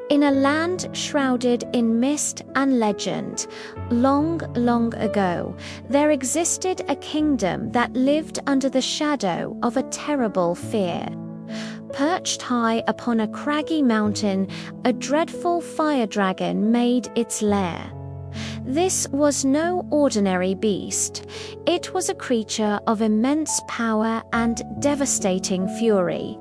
In a land shrouded in mist and legend, long, long ago, there existed a kingdom that lived under the shadow of a terrible fear. Perched high upon a craggy mountain, a dreadful fire dragon made its lair. This was no ordinary beast. It was a creature of immense power and devastating fury.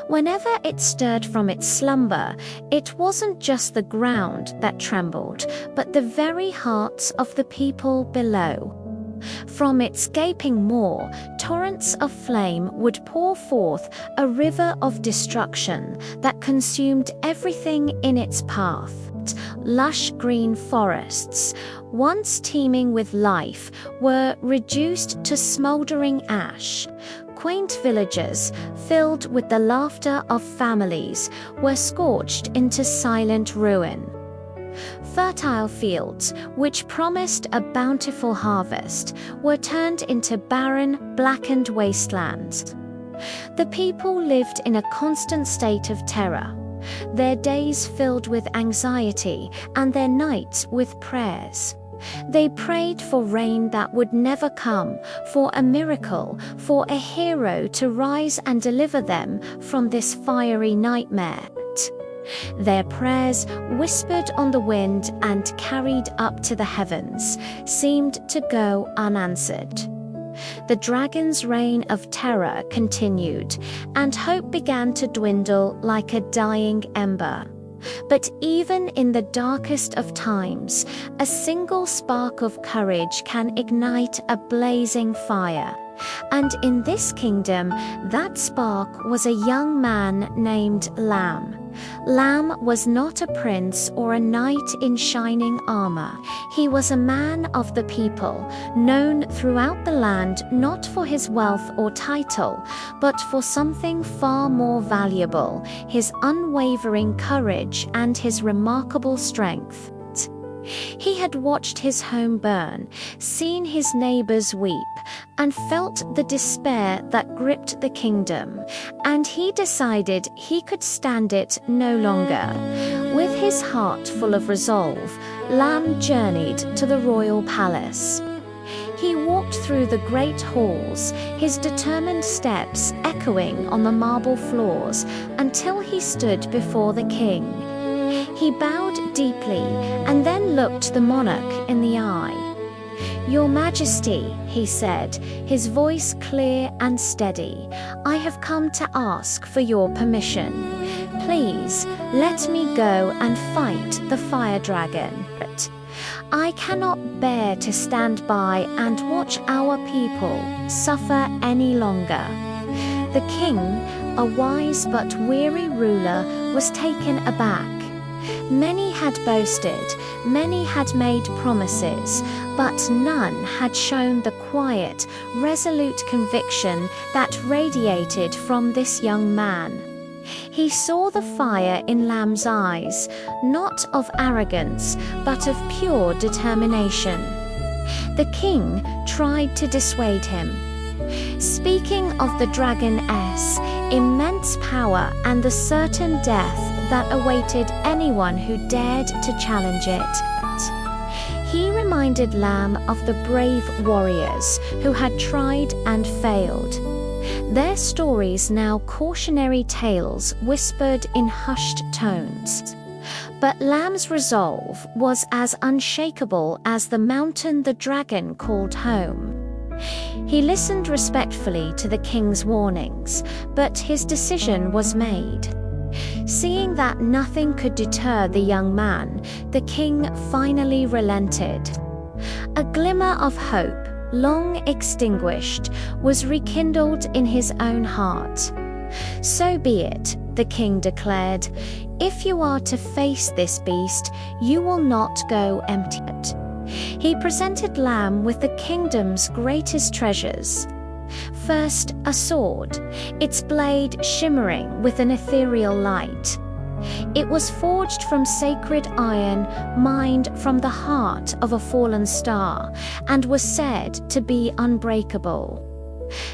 Whenever it stirred from its slumber, it wasn't just the ground that trembled, but the very hearts of the people below. From its gaping maw, torrents of flame would pour forth, a river of destruction that consumed everything in its path. Lush green forests, once teeming with life, were reduced to smoldering ash. Quaint villages, filled with the laughter of families, were scorched into silent ruin. Fertile fields, which promised a bountiful harvest, were turned into barren, blackened wastelands. The people lived in a constant state of terror, their days filled with anxiety and their nights with prayers. They prayed for rain that would never come, for a miracle, for a hero to rise and deliver them from this fiery nightmare. Their prayers, whispered on the wind and carried up to the heavens, seemed to go unanswered. The dragon's reign of terror continued, and hope began to dwindle like a dying ember. But even in the darkest of times, a single spark of courage can ignite a blazing fire. And in this kingdom, that spark was a young man named Lamb. Lamb was not a prince or a knight in shining armor. He was a man of the people, known throughout the land not for his wealth or title, but for something far more valuable, his unwavering courage and his remarkable strength. He had watched his home burn, seen his neighbors weep, and felt the despair that gripped the kingdom, and he decided he could stand it no longer. With his heart full of resolve, Lamb journeyed to the royal palace. He walked through the great halls, his determined steps echoing on the marble floors, until he stood before the king. He bowed deeply and then looked the monarch in the eye. "Your Majesty," he said, his voice clear and steady, "I have come to ask for your permission. Please, let me go and fight the fire dragon. I cannot bear to stand by and watch our people suffer any longer." The king, a wise but weary ruler, was taken aback. Many had boasted, many had made promises, but none had shown the quiet, resolute conviction that radiated from this young man. He saw the fire in Lamb's eyes, not of arrogance, but of pure determination. The king tried to dissuade him. Speaking of the dragon's immense power and the certain death that awaited anyone who dared to challenge it, he reminded Lamb of the brave warriors who had tried and failed. Their stories now cautionary tales whispered in hushed tones. But Lamb's resolve was as unshakable as the mountain the dragon called home. He listened respectfully to the king's warnings, but his decision was made. Seeing that nothing could deter the young man, the king finally relented. A glimmer of hope, long extinguished, was rekindled in his own heart. "So be it," the king declared. "If you are to face this beast, you will not go empty." He presented Lamb with the kingdom's greatest treasures. First, a sword, its blade shimmering with an ethereal light. It was forged from sacred iron, mined from the heart of a fallen star, and was said to be unbreakable.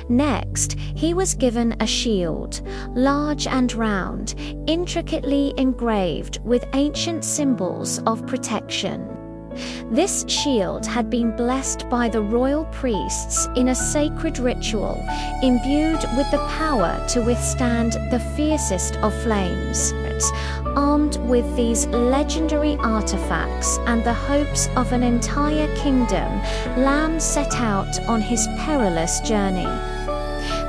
Next, he was given a shield, large and round, intricately engraved with ancient symbols of protection. This shield had been blessed by the royal priests in a sacred ritual, imbued with the power to withstand the fiercest of flames. Armed with these legendary artifacts and the hopes of an entire kingdom, Lamb set out on his perilous journey.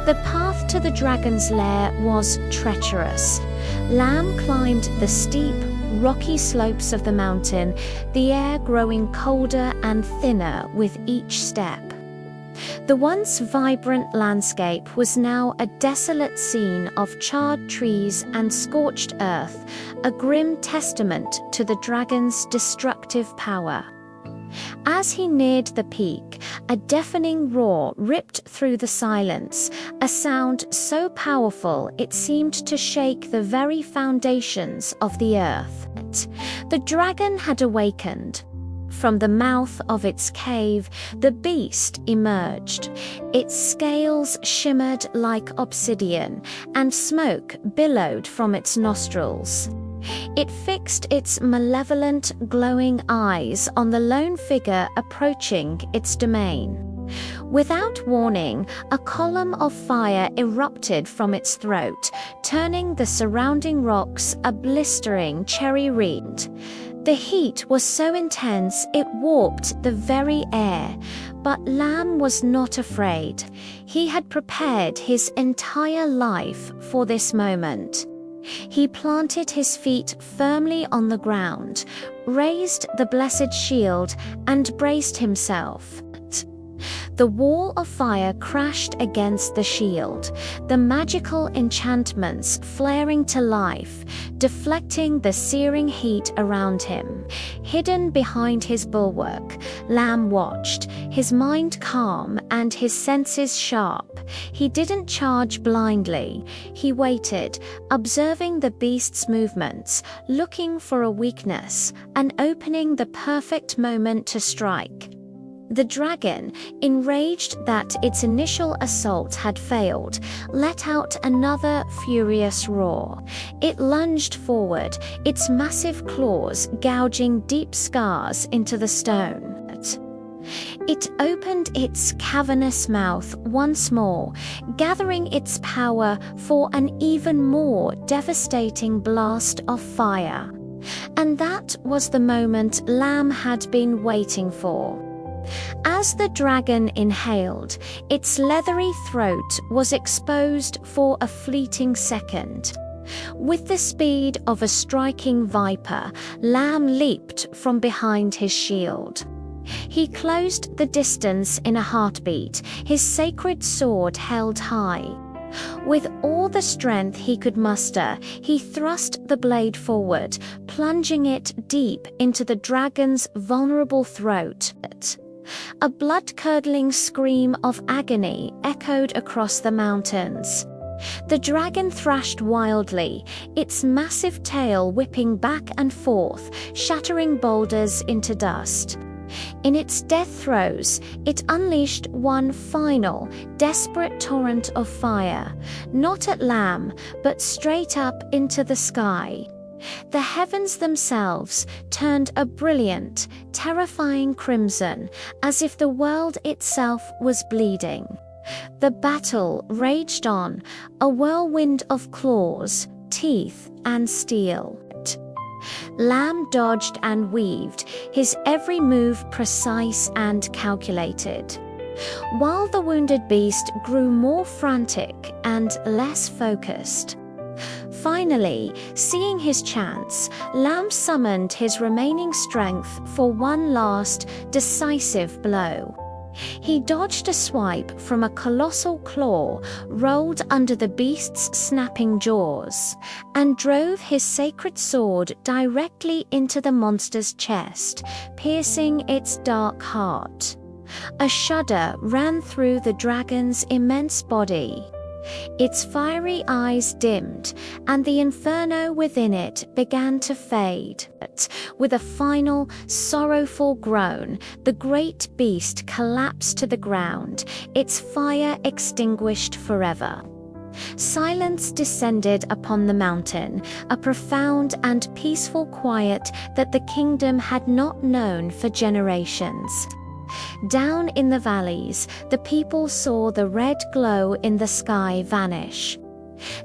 The path to the dragon's lair was treacherous. Lamb climbed the steep, rocky slopes of the mountain, the air growing colder and thinner with each step. The once vibrant landscape was now a desolate scene of charred trees and scorched earth, a grim testament to the dragon's destructive power. As he neared the peak, a deafening roar ripped through the silence, a sound so powerful it seemed to shake the very foundations of the earth. The dragon had awakened. From the mouth of its cave, the beast emerged. Its scales shimmered like obsidian, and smoke billowed from its nostrils. It fixed its malevolent, glowing eyes on the lone figure approaching its domain. Without warning, a column of fire erupted from its throat, turning the surrounding rocks a blistering cherry red. The heat was so intense it warped the very air, but Lamb was not afraid. He had prepared his entire life for this moment. He planted his feet firmly on the ground, raised the blessed shield, and braced himself. The wall of fire crashed against the shield, the magical enchantments flaring to life, deflecting the searing heat around him. Hidden behind his bulwark, Lamb watched, his mind calm and his senses sharp. He didn't charge blindly. He waited, observing the beast's movements, looking for a weakness, and opening the perfect moment to strike. The dragon, enraged that its initial assault had failed, let out another furious roar. It lunged forward, its massive claws gouging deep scars into the stone. It opened its cavernous mouth once more, gathering its power for an even more devastating blast of fire. And that was the moment Lamb had been waiting for. As the dragon inhaled, its leathery throat was exposed for a fleeting second. With the speed of a striking viper, Lamb leaped from behind his shield. He closed the distance in a heartbeat, his sacred sword held high. With all the strength he could muster, he thrust the blade forward, plunging it deep into the dragon's vulnerable throat. A blood-curdling scream of agony echoed across the mountains. The dragon thrashed wildly, its massive tail whipping back and forth, shattering boulders into dust. In its death throes, it unleashed one final, desperate torrent of fire, not at Lamb, but straight up into the sky. The heavens themselves turned a brilliant, terrifying crimson, as if the world itself was bleeding. The battle raged on, a whirlwind of claws, teeth, and steel. Lamb dodged and weaved, his every move precise and calculated. While the wounded beast grew more frantic and less focused. Finally, seeing his chance, Lamb summoned his remaining strength for one last, decisive blow. He dodged a swipe from a colossal claw rolled under the beast's snapping jaws, and drove his sacred sword directly into the monster's chest, piercing its dark heart. A shudder ran through the dragon's immense body. Its fiery eyes dimmed, and the inferno within it began to fade. With a final, sorrowful groan, the great beast collapsed to the ground, its fire extinguished forever. Silence descended upon the mountain, a profound and peaceful quiet that the kingdom had not known for generations. Down in the valleys, the people saw the red glow in the sky vanish.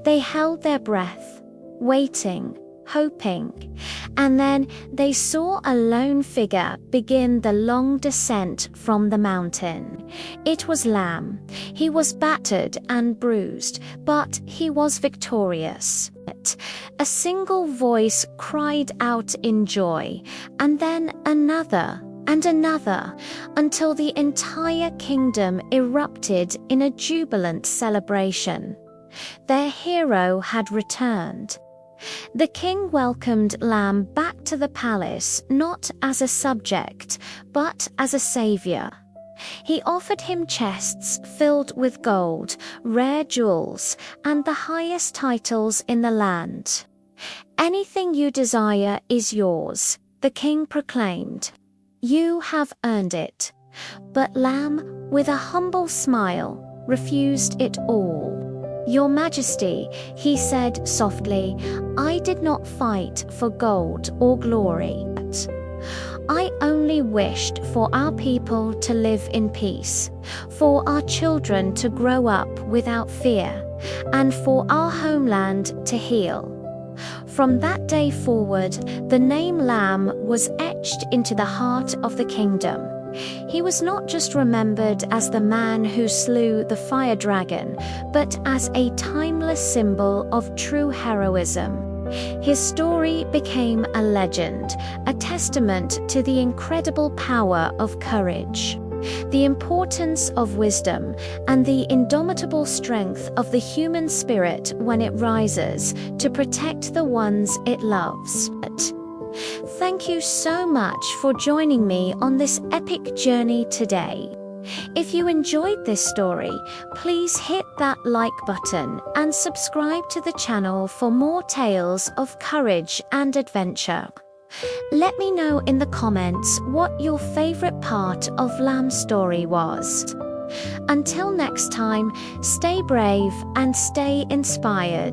They held their breath, waiting, hoping, and then they saw a lone figure begin the long descent from the mountain. It was Lamb. He was battered and bruised, but he was victorious. A single voice cried out in joy, and then another and another, until the entire kingdom erupted in a jubilant celebration. Their hero had returned. The king welcomed Lamb back to the palace not as a subject, but as a savior. He offered him chests filled with gold, rare jewels, and the highest titles in the land. "Anything you desire is yours," the king proclaimed. "You have earned it." But Lamb, with a humble smile, refused it all. "Your Majesty," he said softly, "I did not fight for gold or glory. I only wished for our people to live in peace, for our children to grow up without fear, and for our homeland to heal." From that day forward, the name Lamb was etched into the heart of the kingdom. He was not just remembered as the man who slew the fire dragon, but as a timeless symbol of true heroism. His story became a legend, a testament to the incredible power of courage, the importance of wisdom, and the indomitable strength of the human spirit when it rises to protect the ones it loves. Thank you so much for joining me on this epic journey today. If you enjoyed this story, please hit that like button and subscribe to the channel for more tales of courage and adventure. Let me know in the comments what your favorite part of Lamb's story was. Until next time, stay brave and stay inspired.